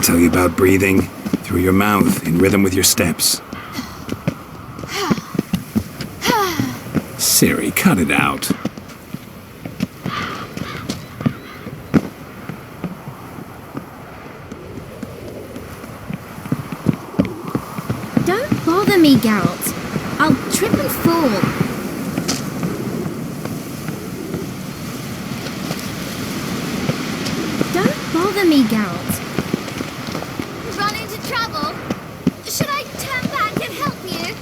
tell you about breathing through your mouth in rhythm with your steps. Siri, cut it out. Don't bother me, Geralt. I'll trip and fall. Don't bother me, Geralt. Run into trouble? Should I turn back and help you?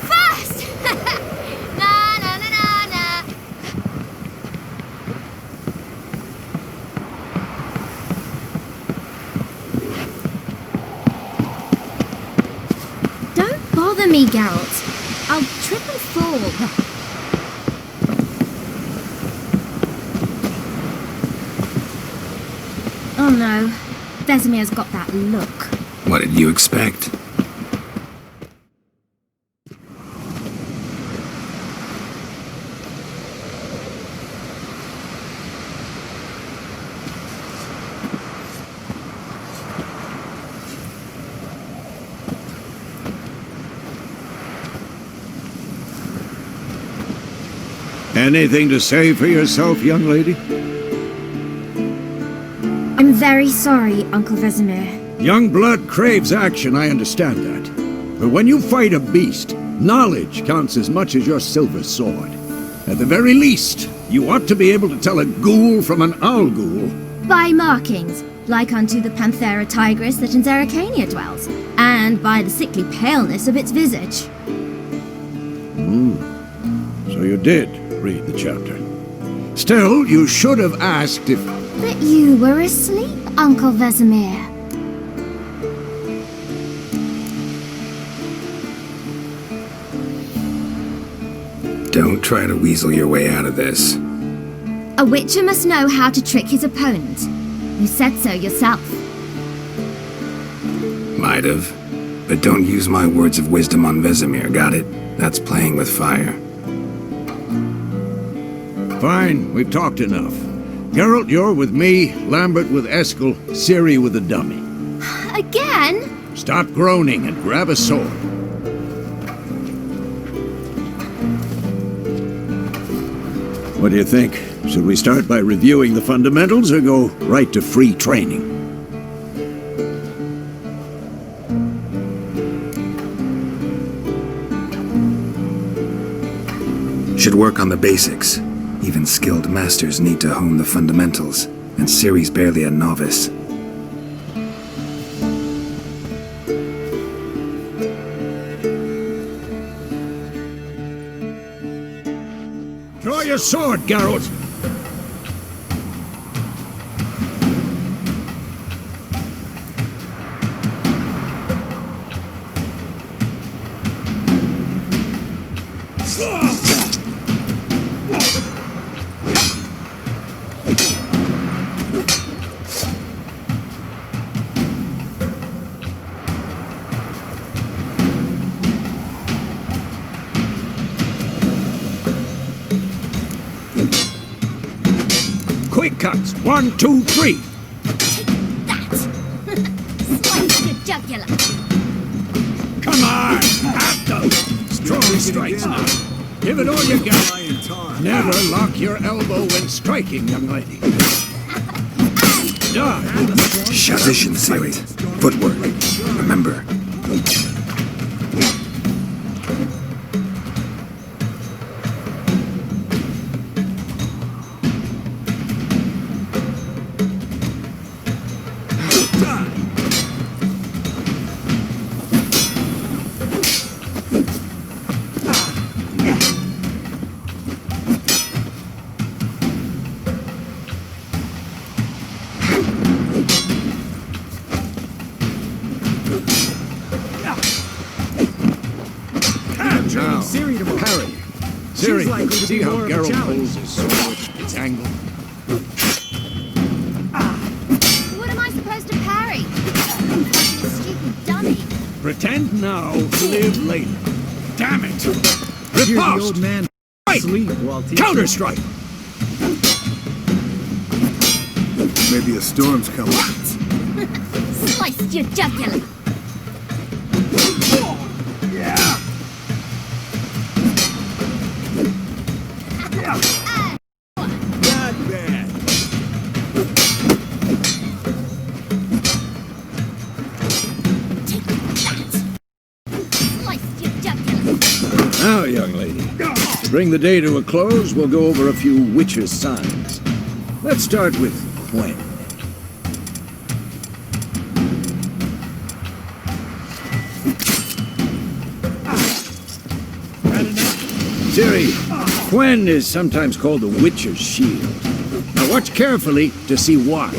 Fast! Na na na na na. Don't bother me, Geralt. I'll trip and fall. Oh no, Vesemir's got that look. What did you expect? Anything to say for yourself, young lady? I'm very sorry, Uncle Vesemir. Young blood craves action, I understand that. But when you fight a beast, knowledge counts as much as your silver sword. At the very least, you ought to be able to tell a ghoul from an owl ghoul. By markings, like unto the Panthera tigris that in Zerrikania dwells, and by the sickly paleness of its visage. So you did read the chapter. Still, you should have asked if... But you were asleep, Uncle Vesemir. Don't try to weasel your way out of this. A witcher must know how to trick his opponent. You said so yourself. Might have. But don't use my words of wisdom on Vesemir, got it? That's playing with fire. Fine, we've talked enough. Geralt, you're with me, Lambert with Eskel, Ciri with the dummy. Again? Stop groaning and grab a sword. What do you think? Should we start by reviewing the fundamentals or go right to free training? Should work on the basics. Even skilled masters need to hone the fundamentals, and Ciri's barely a novice. Draw your sword, Geralt! Quick cuts. 1, 2, 3. That! Slice your jugular. Come on! Have those! Strong strikes now. Give it all you got. Never lock your elbow when striking, young lady. Done. Position, Ciri. Footwork. Remember. Ciri to Parry. Ciri, see how Geralt holds his sword, its angle. What am I supposed to parry? Fucking Pretend now, live later. Damn it! Hear the Riposte! old man Right! sleep while teaching. Counter-strike! Maybe a storm's coming. Sliced your jugular. Not bad. Take that. Sliced your jugular. Now, young lady, to bring the day to a close, we'll go over a few witches' signs. Let's start with Gwen. Siri, Gwen is sometimes called the Witcher's Shield. Now watch carefully to see why.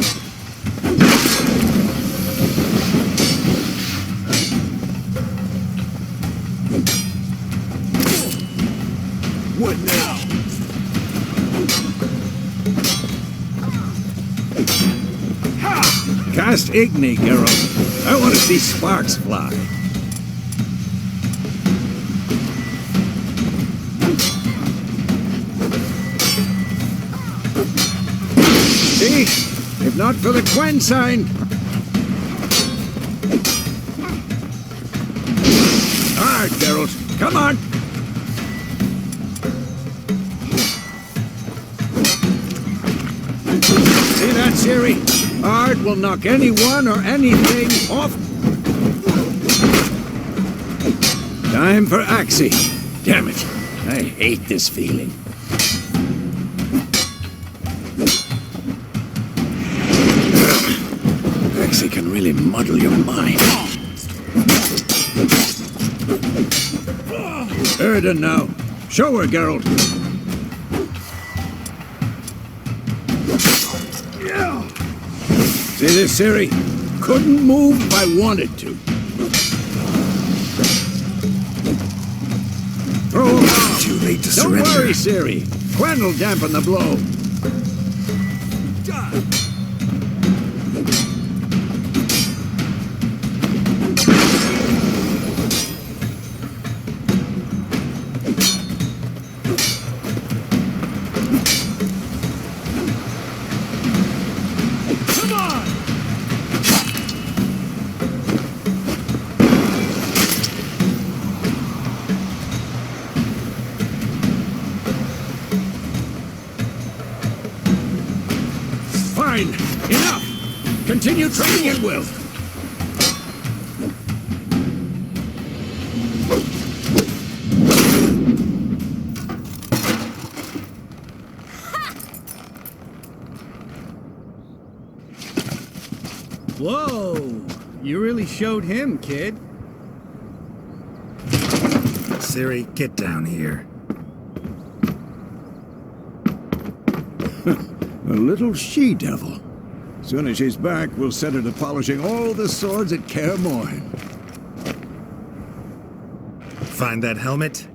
What now? Cast Igni, Geralt. I want to see sparks fly. See? If not for the Gwen sign. All right, Geralt. Come on. See that, Siri? Art will knock anyone or anything off. Time for Axie. Damn it. I hate this feeling. Axie can really muddle your mind. Erden now. Show her, Geralt. See this, Siri? Couldn't move if I wanted to. Throw him off. Too late to Don't surrender. worry, Siri. Gwen will dampen the blow. Fine. Enough. Continue training at will. Whoa! You really showed him, kid. Siri, get down here. A little she-devil. Soon as she's back, we'll set her to polishing all the swords at Kaer Morhen. Find that helmet?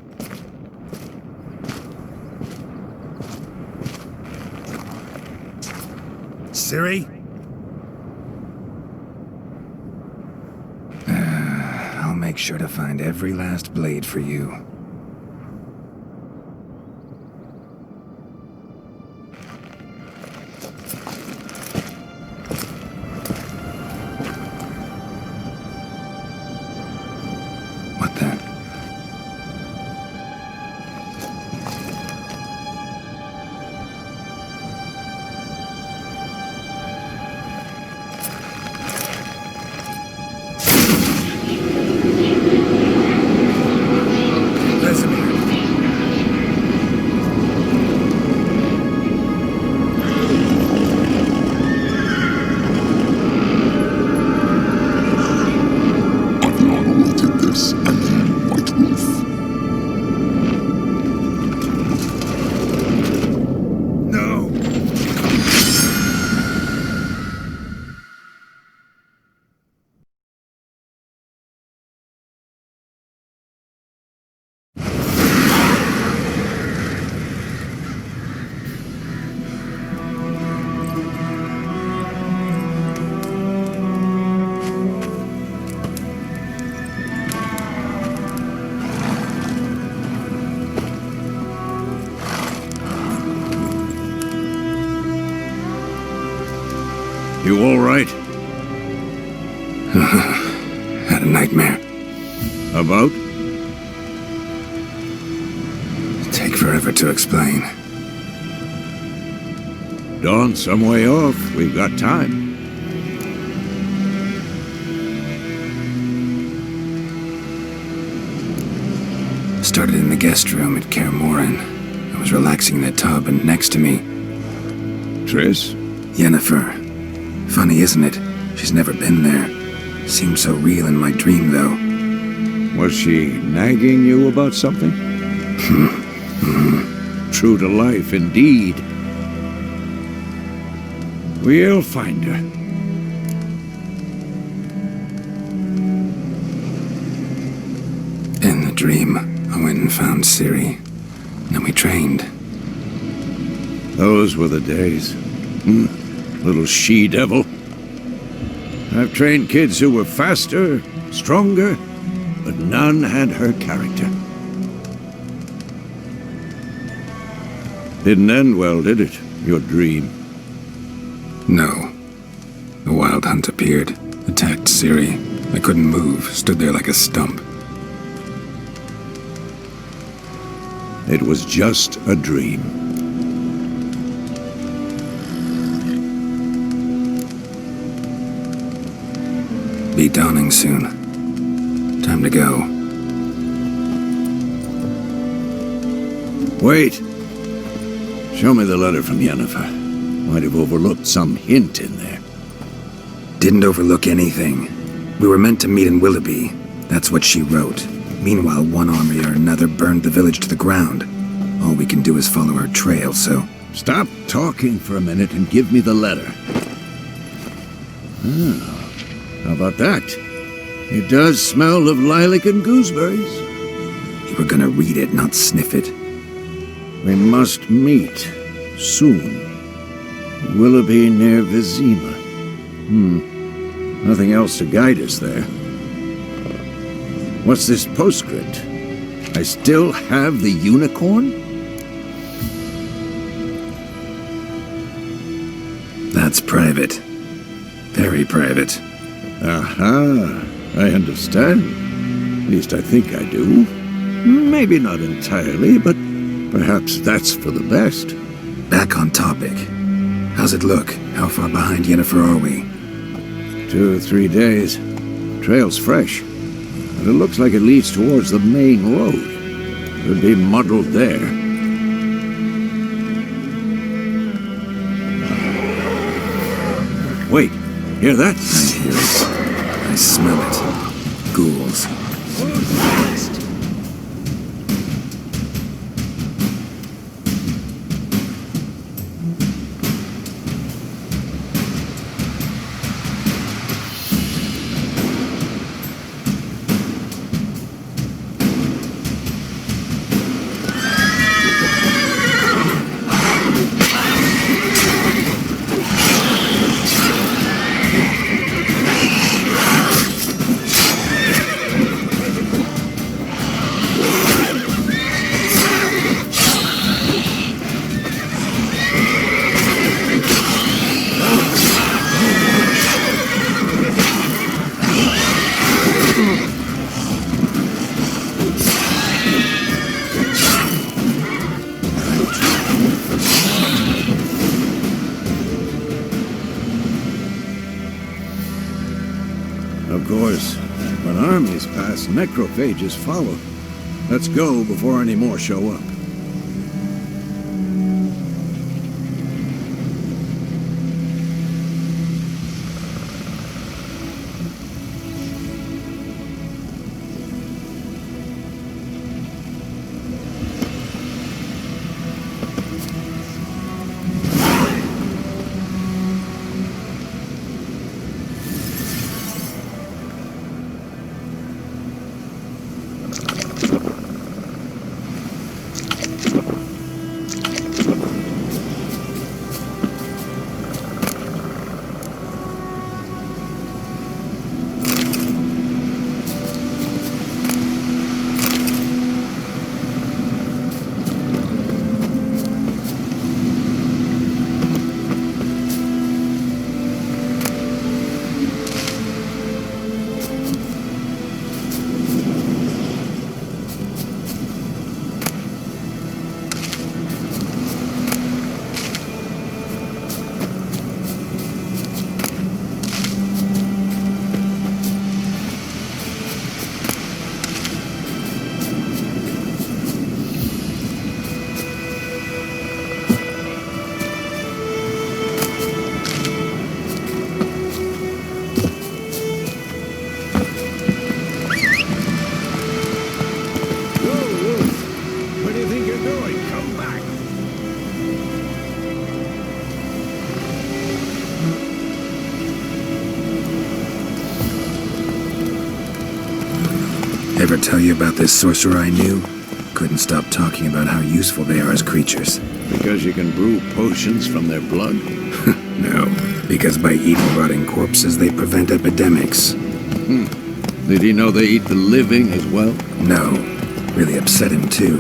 Siri? I'll make sure to find every last blade for you. What then? You all right? Had a nightmare. About? Take forever to explain. Dawn's some way off. We've got time. Started in the guest room at Kaer Morhen. I was relaxing in the tub, and next to me, Triss? Yennefer. Funny, isn't it? She's never been there. Seemed so real in my dream, though. Was she nagging you about something? True to life, indeed. We'll find her. In the dream, I went and found Ciri. Then we trained. Those were the days. Little she-devil. I've trained kids who were faster, stronger, but none had her character. Didn't end well, did it? Your dream? No. The Wild Hunt appeared, attacked Ciri. I couldn't move, stood there like a stump. It was just a dream. Be dawning soon. Time to go. Wait. Show me the letter from Yennefer. Might have overlooked some hint in there. Didn't overlook anything. We were meant to meet in Willoughby. That's what she wrote. Meanwhile, one army or another burned the village to the ground. All we can do is follow her trail, so... Stop talking for a minute and give me the letter. How about that? It does smell of lilac and gooseberries. You were gonna read it, not sniff it. We must meet soon. Willoughby near Vizima. Nothing else to guide us there. What's this postscript? I still have the unicorn? That's private. Very private. Aha, I understand. At least I think I do. Maybe not entirely, but perhaps that's for the best. Back on topic. How's it look? How far behind Yennefer are we? 2 or 3 days. Trail's fresh, but it looks like it leads towards the main road. Could be muddled there. Wait, hear that? I hear it. I smell it. Ghouls. Of course, when armies pass, necrophages follow. Let's go before any more show up. ever tell you about this sorcerer I knew? Couldn't stop talking about how useful they are as creatures. Because you can brew potions from their blood? No, because by eating rotting corpses, they prevent epidemics. Did he know they eat the living as well? No, really upset him too.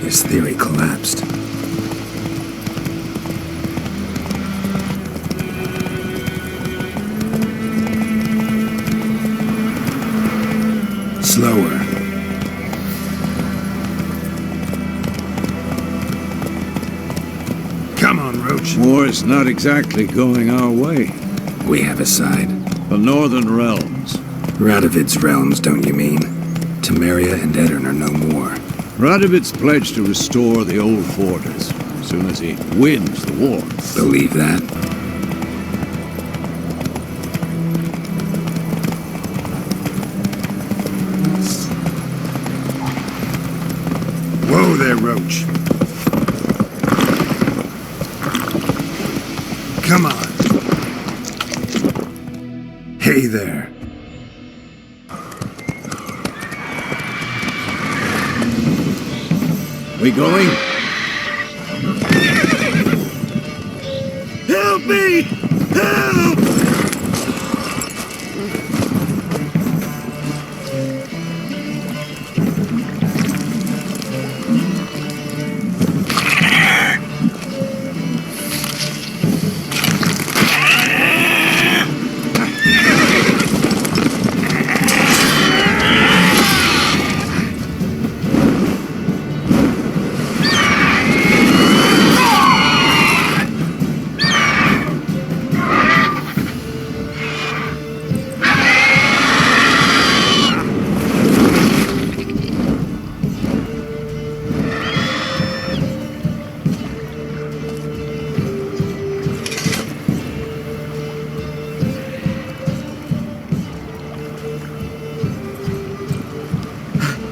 His theory collapsed. Slower. Come on, Roach. War's not exactly going our way. We have a side. The Northern Realms. Radovid's realms, don't you mean? Temeria and Edirn are no more. Radovid's pledged to restore the old borders as soon as he wins the war. Believe that? Whoa there, Roach. Come on. Hey there. We going? Help me! Help!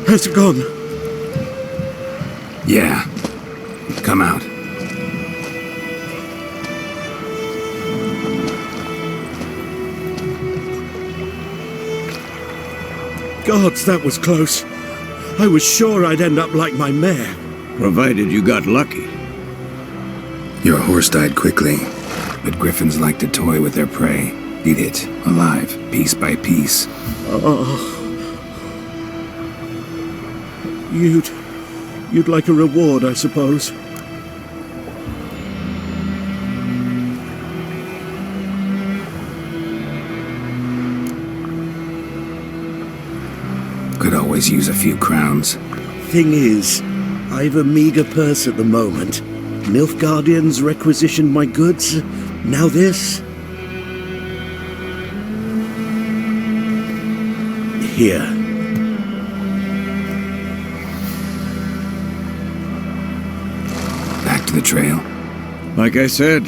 Has it gone? Yeah. Come out. Gods, that was close. I was sure I'd end up like my mare. Provided you got lucky. Your horse died quickly, but griffins like to toy with their prey. Eat it, alive, piece by piece. Oh. You'd like a reward, I suppose. Could always use a few crowns. Thing is, I've a meager purse at the moment. Nilfgaardians requisitioned my goods. Now this. Here. Back to the trail. Like I said,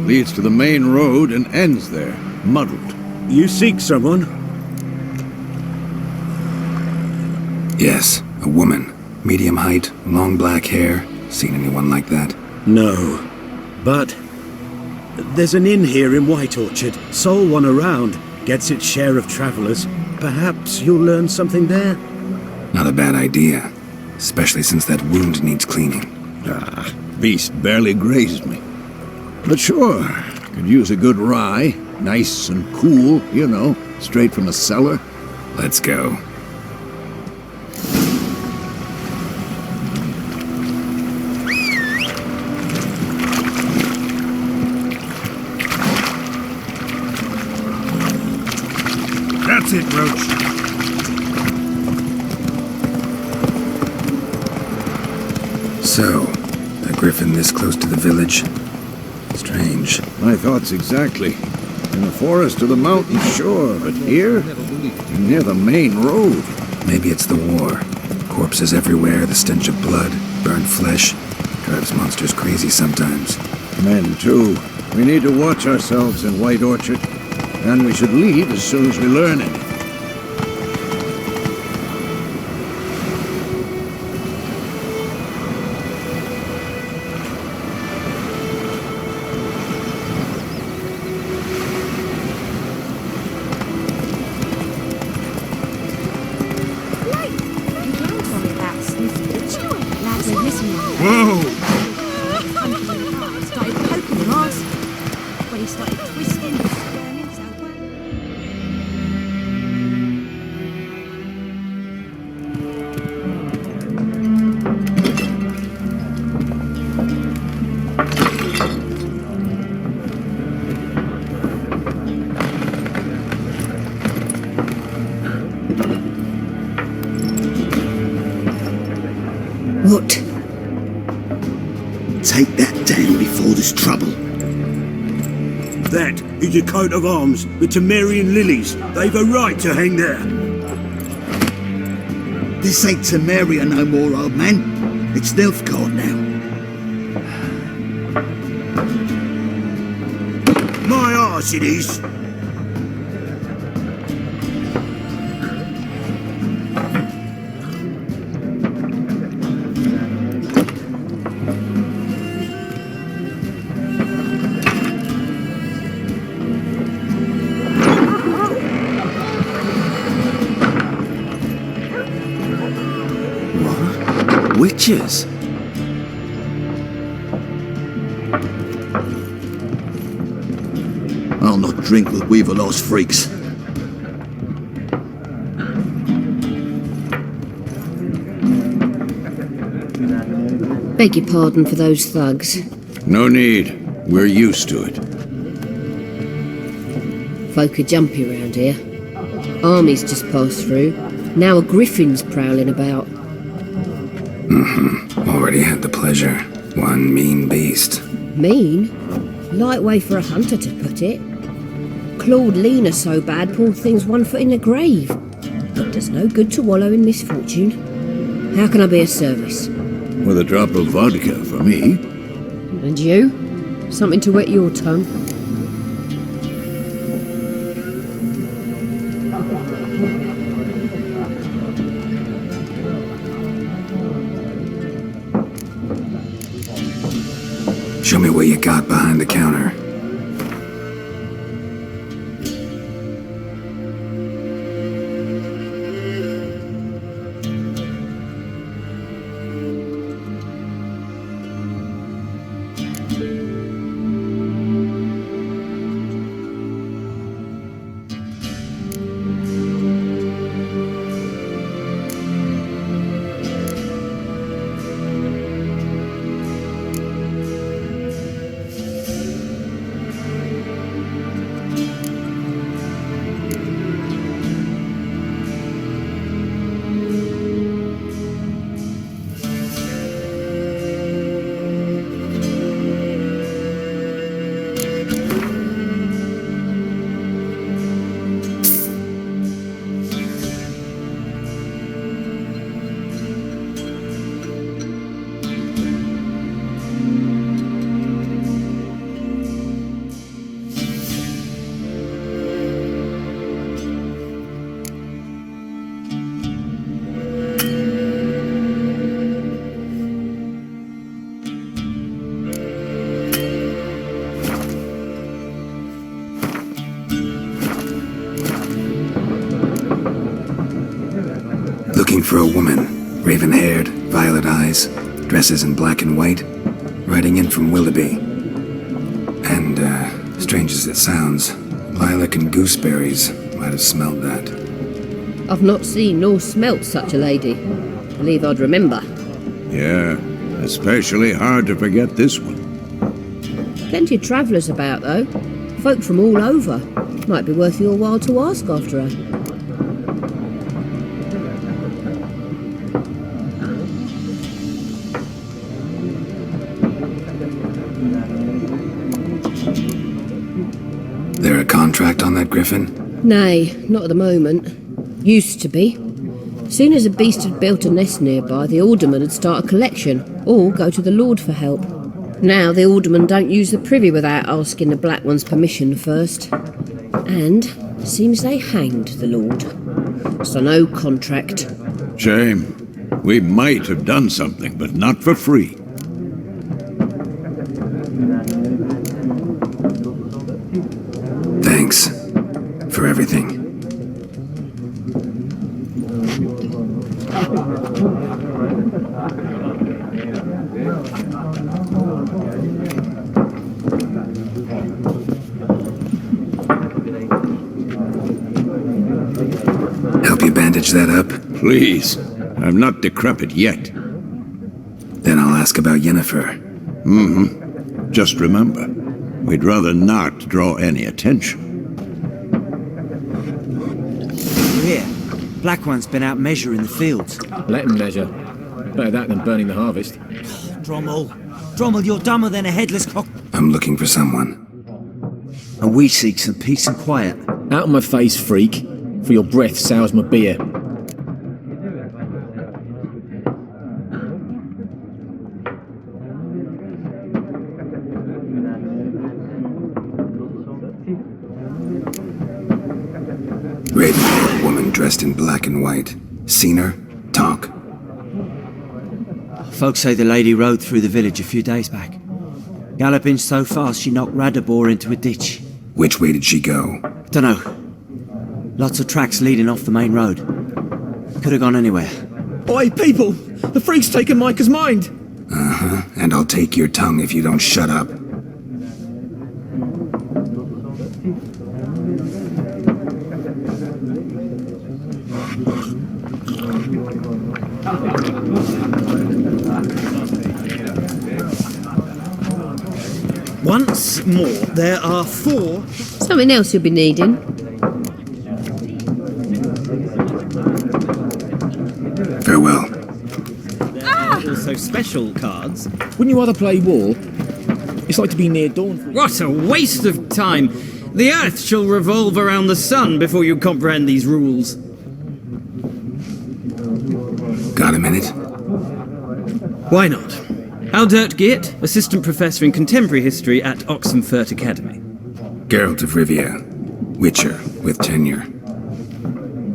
leads to the main road and ends there, muddled. You seek someone? Yes, a woman. Medium height, long black hair. Seen anyone like that? No. But there's an inn here in White Orchard. Sole one around. Gets its share of travelers. Perhaps you'll learn something there? Not a bad idea. Especially since that wound needs cleaning. Ah, beast barely grazed me. But sure, could use a good rye. Nice and cool, you know, straight from a cellar. Let's go. That's it, Roach. So, a griffin this close to the village? Strange. My thoughts exactly. In the forest or the mountain, sure, but here? Near the main road. Maybe it's the war. Corpses everywhere, the stench of blood, burned flesh. Drives monsters crazy sometimes. Men, too. We need to watch ourselves in White Orchard. And we should leave as soon as we learn anything. Whoa! Started poking him arse. When he started twisting and squirming, so What? Take that down before there's trouble. That is a coat of arms, the Temerian lilies. They've a right to hang there. This ain't Temeria no more, old man. It's Nilfgaard now. My arse it is. Witches? I'll not drink with Weaverlaw's freaks. Beg your pardon for those thugs. No need. We're used to it. Folk are jumpy round here. Armies just passed through. Now a griffin's prowling about. Already had the pleasure. One mean beast. Mean? Light way for a hunter to put it. Clawed Lena so bad, poor thing's 1 foot in the grave. But there's no good to wallow in misfortune. How can I be of service? With a drop of vodka for me. And you? Something to wet your tongue? Show me what you got behind the counter. Looking for a woman, raven-haired, violet eyes, dresses in black and white, riding in from Willoughby. And, strange as it sounds, lilac and gooseberries might have smelled that. I've not seen nor smelt such a lady. Believe I'd remember. Yeah, especially hard to forget this one. Plenty of travellers about, though. Folk from all over. Might be worth your while to ask after her. There a contract on that griffin? Nay, not at the moment. Used to be. Soon as a beast had built a nest nearby, the alderman would start a collection, or go to the Lord for help. Now the alderman don't use the privy without asking the Black One's permission first. And seems they hanged the Lord. So no contract. Shame. We might have done something, but not for free. Thanks for everything. bandage that up? Please. I'm not decrepit yet. Then I'll ask about Yennefer. Just remember, we'd rather not draw any attention. Here, Black One's been out measuring the fields. Let him measure. Better that than burning the harvest. Drommel, you're dumber than a headless cock. I'm looking for someone. And we seek some peace and quiet. Out of my face, freak. For your breath sours my beer. Red-haired woman dressed in black and white. Seen her? Talk. Folks say the lady rode through the village a few days back. Galloping so fast she knocked Radabor into a ditch. Which way did she go? Dunno. Lots of tracks leading off the main road. Could have gone anywhere. Oi, people! The freak's taken Micah's mind! Uh-huh, and I'll take your tongue if you don't shut up. Once more, there are 4... Something else you'll be needing. Farewell. also special cards. Wouldn't you rather play war? It's like to be near dawn. What a waste of time! The Earth shall revolve around the sun before you comprehend these rules. Got a minute? Why not? Aldert Geert, Assistant Professor in Contemporary History at Oxenfurt Academy. Geralt of Rivia, Witcher with tenure.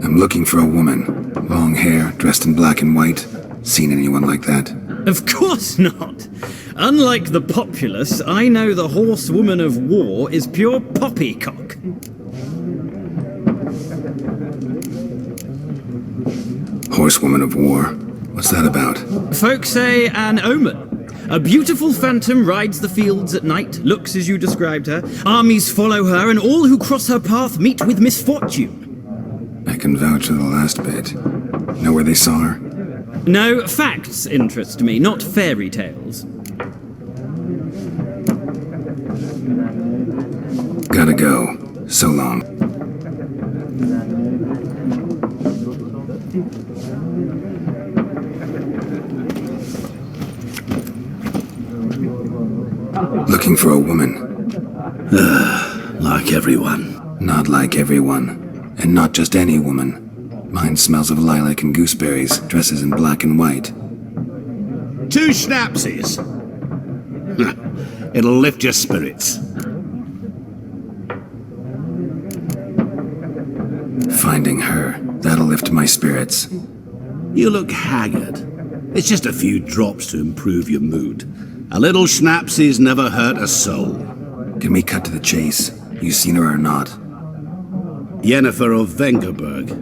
I'm looking for a woman. Long hair, dressed in black and white. Seen anyone like that? Of course not! Unlike the populace, I know the horsewoman of war is pure poppycock. Horsewoman of war? What's that about? Folk say an omen. A beautiful phantom rides the fields at night, looks as you described her. Armies follow her, and all who cross her path meet with misfortune. I can vouch for the last bit. Know where they saw her? No, facts interest me, not fairy tales. Gotta go. So long. Looking for a woman. Like everyone. Not like everyone. And not just any woman. Mine smells of lilac and gooseberries, dresses in black and white. 2 schnapsies. It'll lift your spirits. Finding her, that'll lift my spirits. You look haggard. It's just a few drops to improve your mood. A little schnapsies never hurt a soul. Can we cut to the chase? You seen her or not? Yennefer of Vengerberg.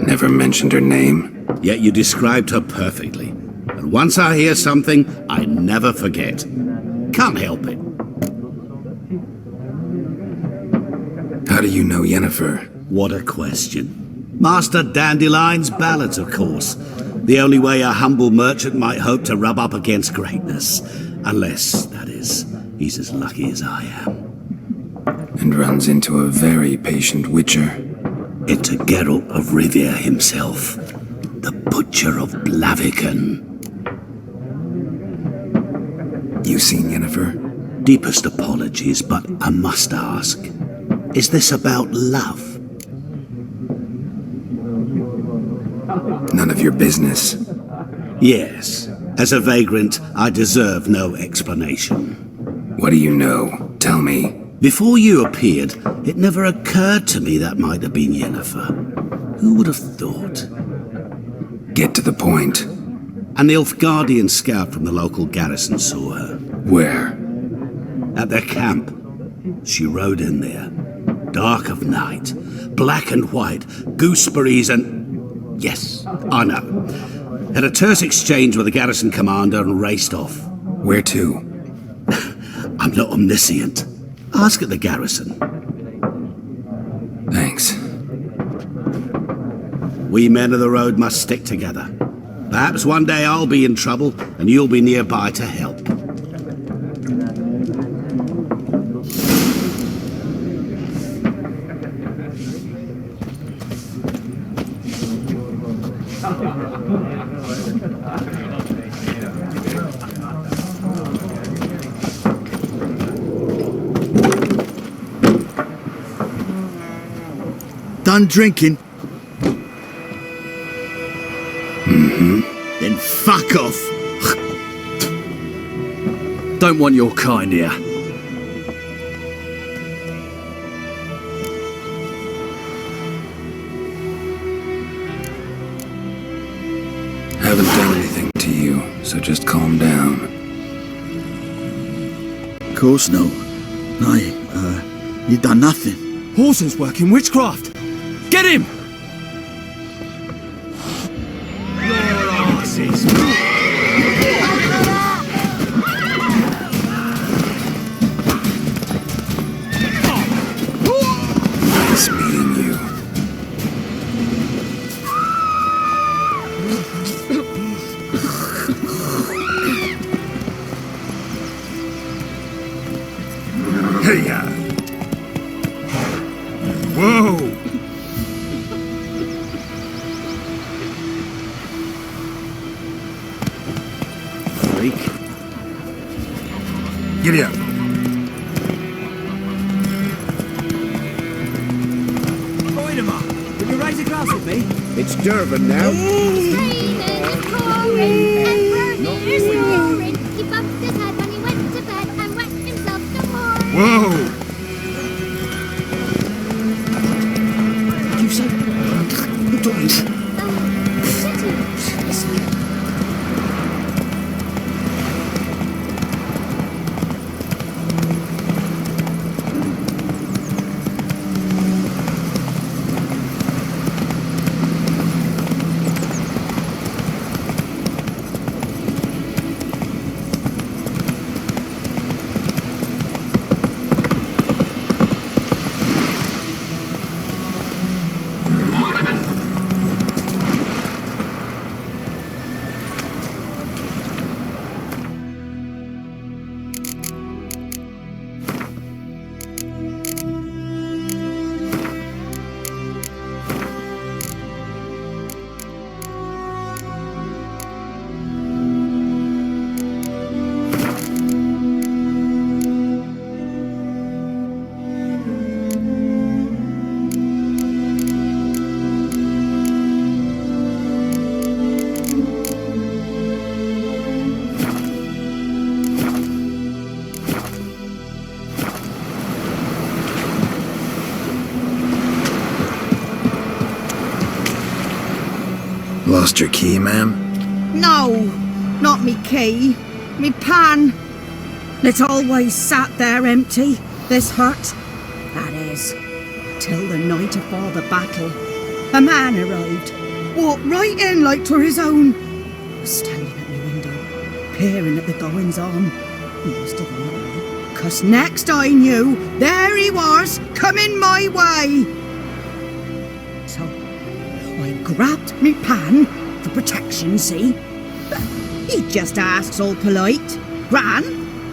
Never mentioned her name. Yet you described her perfectly. And once I hear something, I never forget. Can't help it. How do you know Yennefer? What a question. Master Dandelion's ballads, of course. The only way a humble merchant might hope to rub up against greatness. Unless, that is, he's as lucky as I am. And runs into a very patient witcher. It's a Geralt of Rivia himself. The Butcher of Blaviken. You seen Yennefer? Deepest apologies, but I must ask. Is this about love? None of your business. Yes. As a vagrant, I deserve no explanation. What do you know? Tell me. Before you appeared, it never occurred to me that might have been Yennefer. Who would have thought? Get to the point. An Nilfgaardian scout from the local garrison saw her. Where? At their camp. She rode in there. Dark of night. Black and white. Gooseberries and... Yes, I know. Had a terse exchange with the garrison commander and raced off. Where to? I I'm not omniscient. Ask at the garrison. Thanks. We men of the road must stick together. Perhaps one day I'll be in trouble and you'll be nearby to help. Done drinking? Then fuck off! Don't want your kind here. Haven't done anything to you, so just calm down. Of course no. You done nothing. Horson's working witchcraft! Get him! Nice meeting you. Hey-ya! Whoa! Freak. Giddy up. Will you raise a glass with me? It's Durban now. Raining and pouring and burning and snoring. He bumped his head when he went to bed and wet himself some more. Whoa! You say... Who died? Lost your key, ma'am? No, not me key. Me pan. It's always sat there empty, this hut. That is, till the night afore the battle. A man arrived, walked right in like 'twere his own. Was standing at my window, peering at the goings on. He must have known, 'cause next I knew, there he was, coming my way. So I grabbed me pan for protection, see? But he just asks all polite, Gran,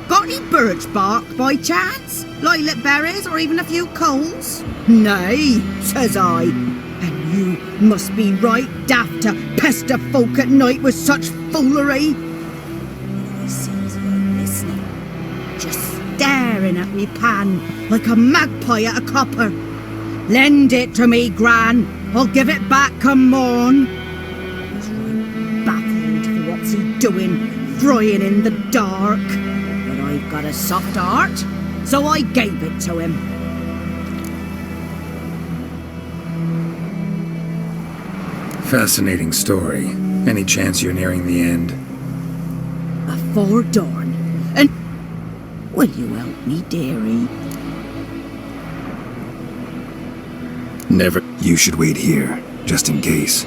got any birch bark by chance? Lilac berries or even a few coals? Nay, says I. And you must be right daft to pester folk at night with such foolery. I sees her listening, just staring at me pan like a magpie at a copper. Lend it to me, Gran. I'll give it back come morn. He's right baffled for what's he doing, frying in the dark. But I've got a soft heart, so I gave it to him. Fascinating story. Any chance you're nearing the end? Afore dawn. And will you help me, dearie? Never. You should wait here, just in case.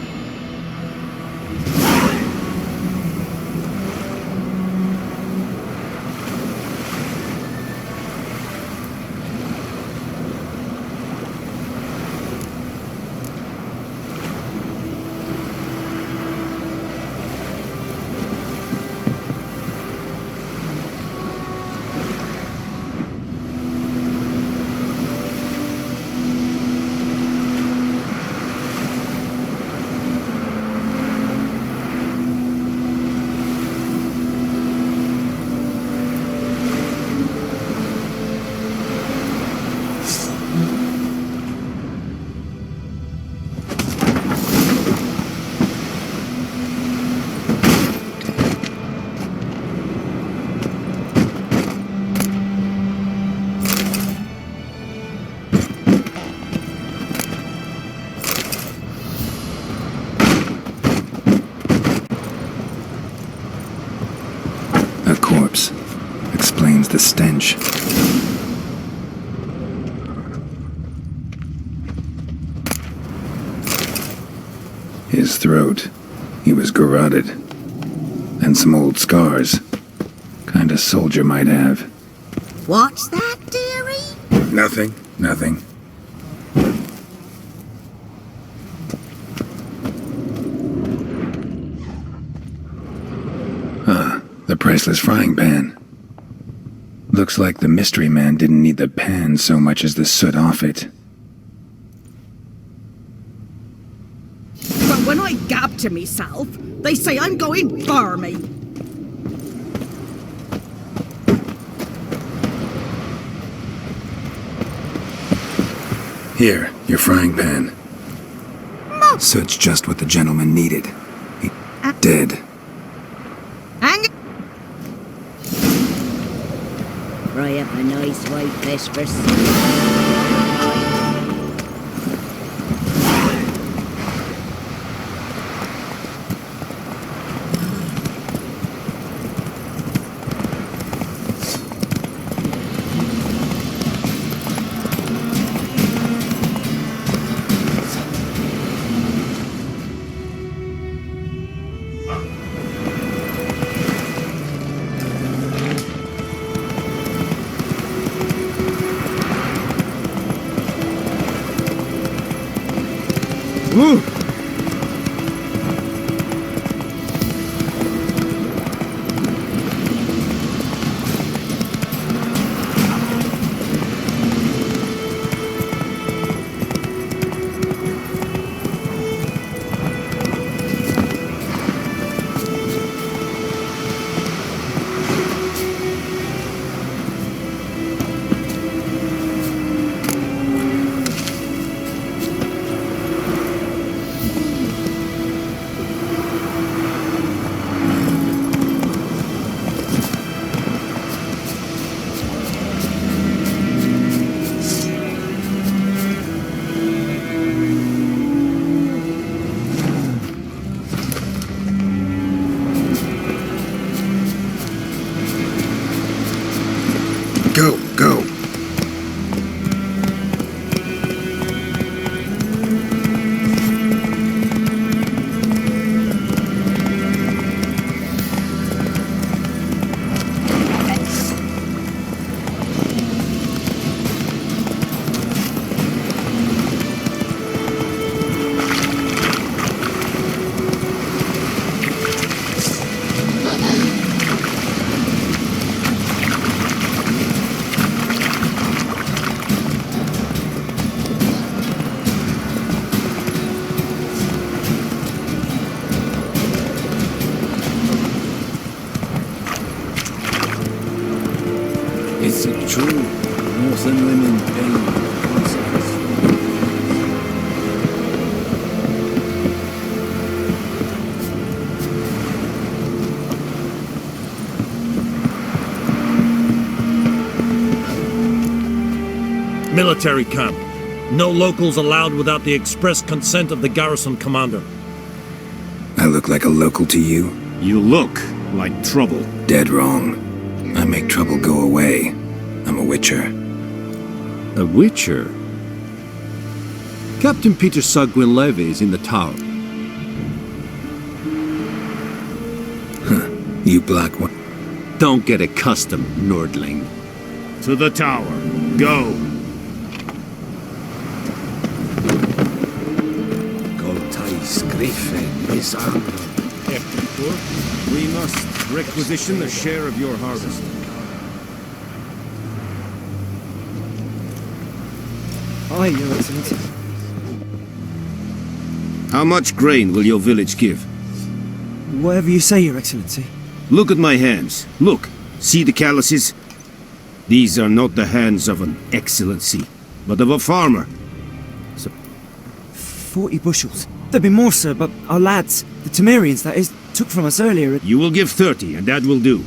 corpse. Explains the stench. His throat. He was garroted. And some old scars. Kind a soldier might have. What's that, dearie? Nothing. Nothing. The priceless frying pan. Looks like the mystery man didn't need the pan so much as the soot off it. But when I gab to myself, they say I'm going barmy. Here, your frying pan. Soot's just what the gentleman needed. He dead. Fry up a nice white fish for Woo! Go. Is it true? Northern women pain consequence. Military camp. No locals allowed without the express consent of the garrison commander. I look like a local to you? You look like trouble. Dead wrong. I make trouble go away. I'm a witcher. A witcher? Captain Peter Sugwin Levy is in the tower. You black one. Don't get accustomed, Nordling. To the tower. Go. We must requisition a share of your harvest. Aye, Your Excellency. How much grain will your village give? Whatever you say, Your Excellency. Look at my hands. Look. See the calluses? These are not the hands of an excellency, but of a farmer. 40 bushels. There'd be more, sir, but our lads, the Temerians, that is, took from us earlier. You will give 30, and that will do.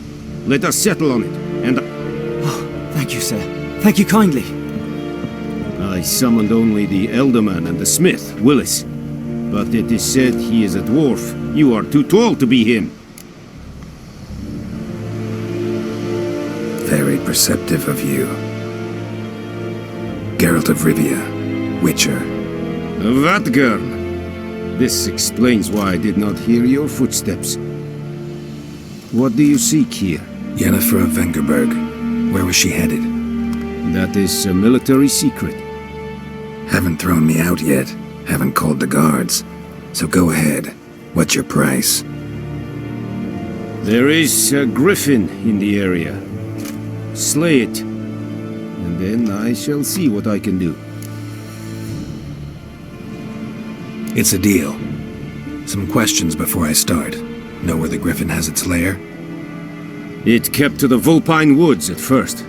Let us settle on it, and... Oh, thank you, sir. Thank you kindly. I summoned only the Elderman and the smith, Willis. But it is said he is a dwarf. You are too tall to be him. perceptive of you. Geralt of Rivia, Witcher. Vatgern! This explains why I did not hear your footsteps. What do you seek here? Yennefer of Vengerberg. Where was she headed? That is a military secret. Haven't thrown me out yet. Haven't called the guards. So go ahead. What's your price? There is a griffin in the area. Slay it, and then I shall see what I can do. It's a deal. Some questions before I start. Know where the griffin has its lair? It kept to the Vulpine Woods at first.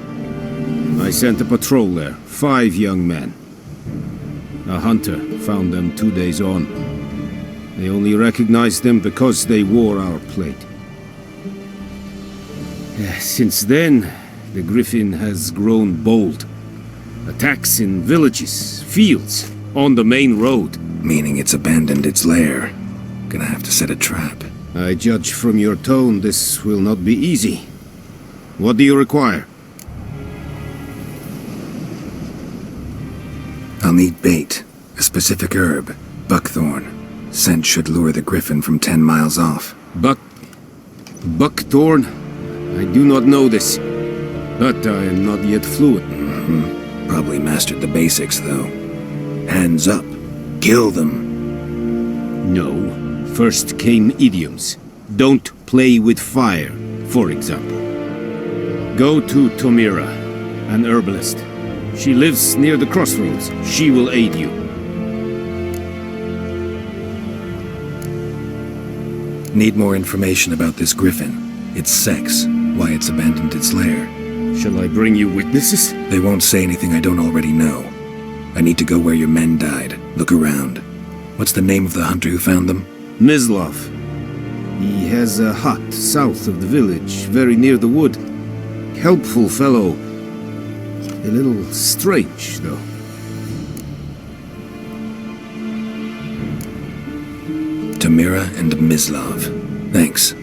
I sent a patrol there, 5 young men. A hunter found them 2 days on. They only recognized them because they wore our plate. Since then, the griffin has grown bold. Attacks in villages, fields, on the main road. Meaning it's abandoned its lair. Gonna have to set a trap. I judge from your tone this will not be easy. What do you require? I'll need bait. A specific herb. Buckthorn. Scent should lure the griffin from 10 miles off. Buckthorn? I do not know this. But I am not yet fluent. Probably mastered the basics, though. Hands up. Kill them. No. First came idioms. Don't play with fire, for example. Go to Tomira, an herbalist. She lives near the crossroads. She will aid you. Need more information about this griffin. Its sex, why it's abandoned its lair. Shall I bring you witnesses? They won't say anything I don't already know. I need to go where your men died. Look around. What's the name of the hunter who found them? Mislav. He has a hut south of the village, very near the wood. Helpful fellow. A little strange, though. Tomira and Mislav. Thanks.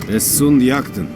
Es sunt jakten.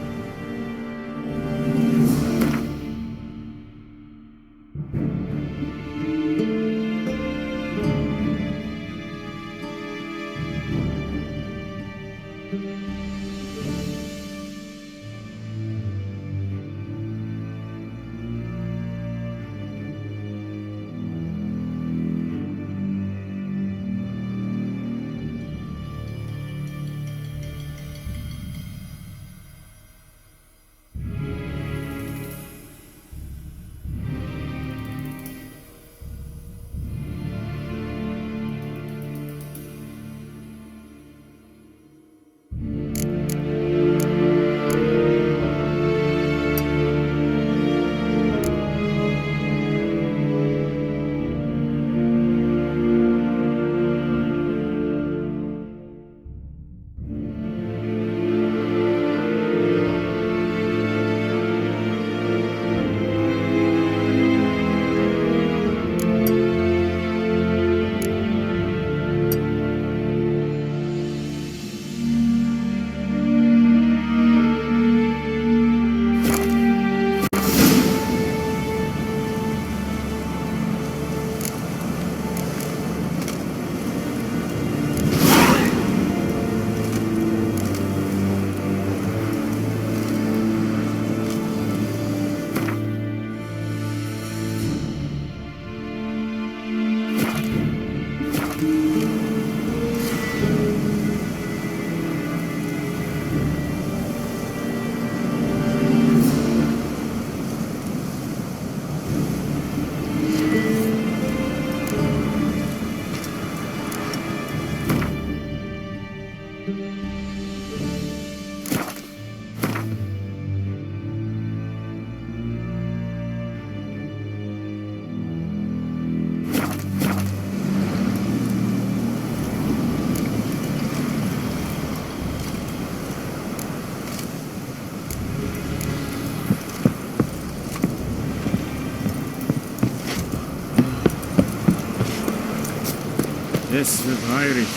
Es verheiligt,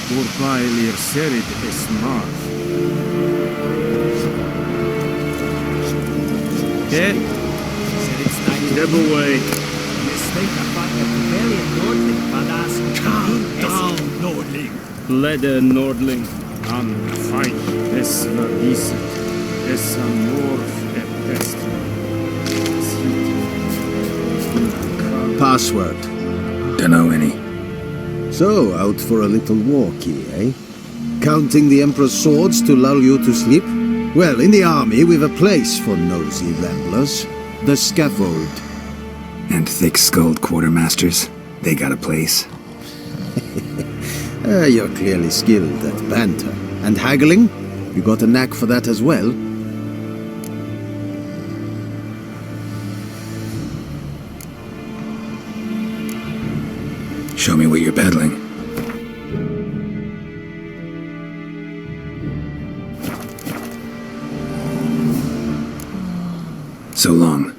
wobei ihr serid es macht. Yeah? Step away. Calm down, Nordling. Blede Nordling. Am fein. Es verwiesen. Es amor best. Password. Dunno any. So, out for a little walkie, eh? Counting the Emperor's swords to lull you to sleep? Well, in the army, we've a place for nosy ramblers. The scaffold. And thick-skulled quartermasters? They got a place? You're clearly skilled at banter. And haggling? You got a knack for that as well? Show me what you're peddling. So long.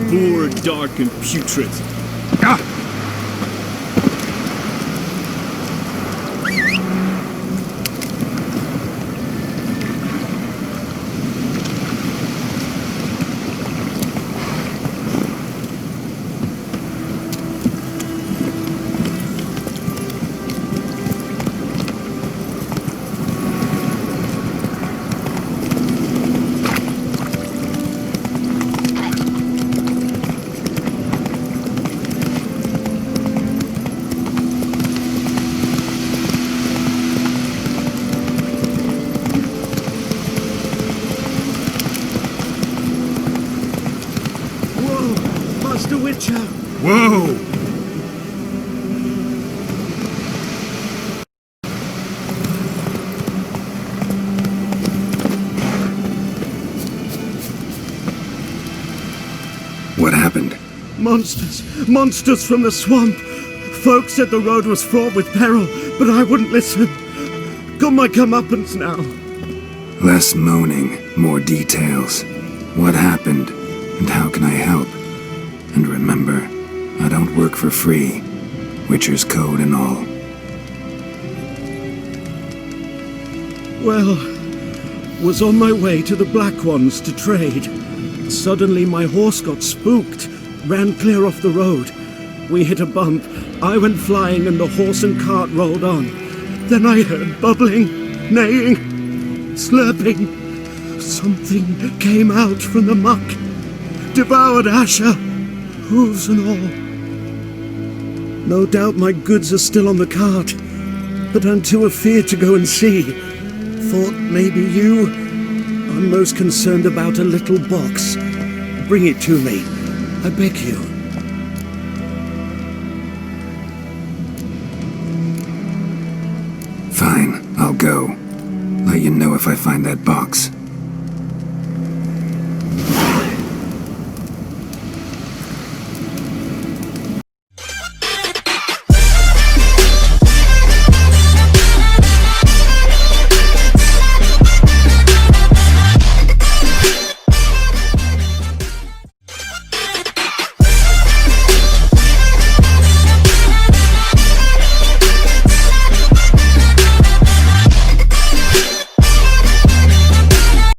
Poor, dark, and putrid. Ah! Whoa! What happened? Monsters! Monsters from the swamp! Folk said the road was fraught with peril, but I wouldn't listen. Got my comeuppance now. Less moaning, more details. What happened, and how can I help? And remember, I don't work for free. Witcher's code and all. Well, was on my way to the Black Ones to trade. Suddenly my horse got spooked, ran clear off the road. We hit a bump, I went flying and the horse and cart rolled on. Then I heard bubbling, neighing, slurping. Something came out from the muck, devoured Asher, hooves and all. No doubt my goods are still on the cart, but I'm too afeard to go and see. Thought maybe you are most concerned about a little box. Bring it to me, I beg you. Fine, I'll go. Let you know if I find that box.